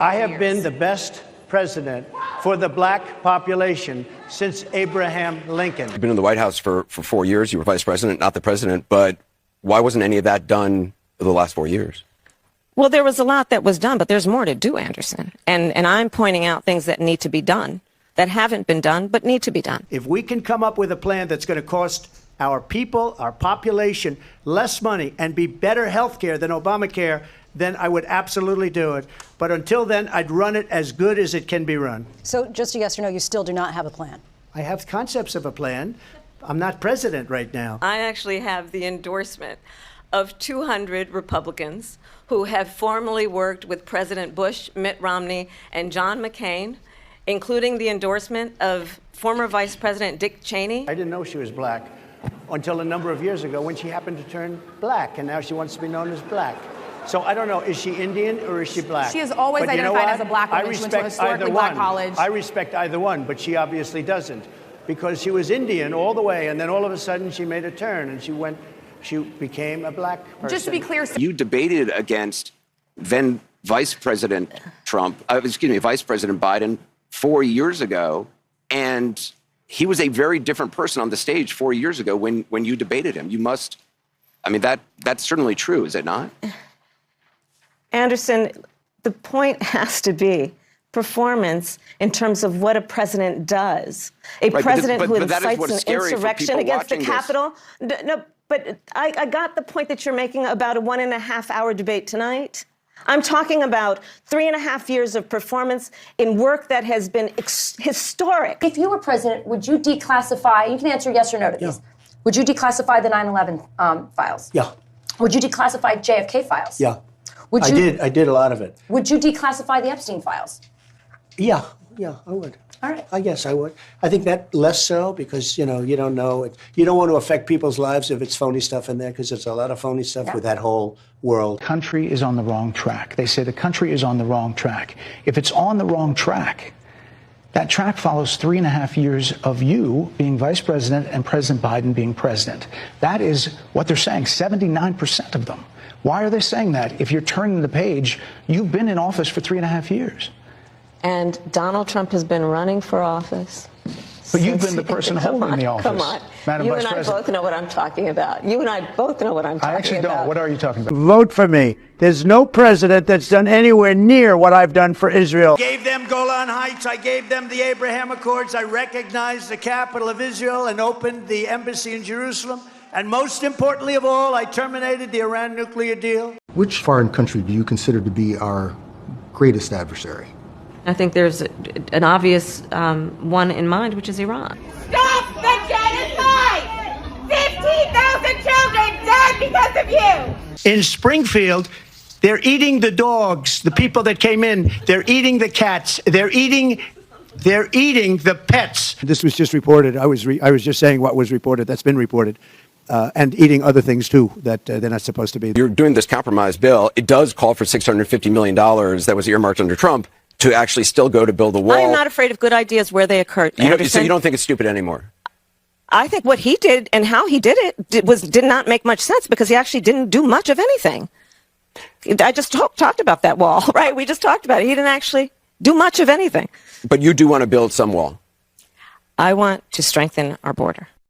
I have been the best president for the black population since Abraham Lincoln. You've been in the White House for 4 years. You were vice president, not the president. But why wasn't any of that done the last 4 years? Well, there was a lot that was done, but there's more to do, Anderson. And I'm pointing out things that need to be done, that haven't been done, but need to be done. If we can come up with a plan that's going to cost our people, our population, less money and be better health care than Obamacare, then I would absolutely do it. But until then, I'd run it as good as it can be run. So just a yes or no, you still do not have a plan? I have concepts of a plan. I'm not president right now. I actually have the endorsement of 200 Republicans who have formally worked with President Bush, Mitt Romney, and John McCain, including the endorsement of former Vice President Dick Cheney. I didn't know she was black until a number of years ago when she happened to turn black, and now she wants to be known as black. So I don't know, is she Indian or is she black? She has always identified as a black woman. She went to a historically black college. I respect either one, but she obviously doesn't, because she was Indian all the way, and then all of a sudden she made a turn and she became a black person. Just to be clear, You debated against then Vice President Vice President Biden 4 years ago, and he was a very different person on the stage 4 years ago when you debated him. That's certainly true, is it not? Anderson, the point has to be performance in terms of what a president does. A president who incites an insurrection against the Capitol. No, but I got the point that you're making about a 1.5 hour debate tonight. I'm talking about 3.5 years of performance in work that has been historic. If you were president, would you declassify, you can answer yes or no to these. Yeah. Would you declassify the 9/11 files? Yeah. Would you declassify JFK files? Yeah. I did a lot of it. Would you declassify the Epstein files? Yeah, I would. All right. I guess I would. I think that less so because, you don't know. You don't want to affect people's lives if it's phony stuff in there, because there's a lot of phony stuff with that whole world. The country is on the wrong track. They say the country is on the wrong track. If it's on the wrong track, that track follows 3.5 years of you being vice president and President Biden being president. That is what they're saying, 79% of them. Why are they saying that? If you're turning the page, you've been in office for 3.5 years. And Donald Trump has been running for office. But you've been the person holding the office. Come on. Madam You Vice and I President. both know what I'm talking about. You and I both know what I'm talking about. I actually don't. What are you talking about? Vote for me. There's no president that's done anywhere near what I've done for Israel. I gave them Golan Heights. I gave them the Abraham Accords. I recognized the capital of Israel and opened the embassy in Jerusalem. And most importantly of all, I terminated the Iran nuclear deal. Which foreign country do you consider to be our greatest adversary? I think there's an obvious one in mind, which is Iran. Stop the genocide! 15,000 children died because of you! In Springfield, they're eating the dogs, the people that came in. They're eating the cats. They're eating the pets. This was just reported. I was just saying what was reported. That's been reported. And eating other things, too, that they're not supposed to be. You're doing this compromise bill. It does call for $650 million that was earmarked under Trump to actually still go to build a wall. I am not afraid of good ideas where they occur. So you don't think it's stupid anymore? I think what he did and how he did it did not make much sense, because he actually didn't do much of anything. I just talked about that wall, right? We just talked about it. He didn't actually do much of anything. But you do want to build some wall. I want to strengthen our border.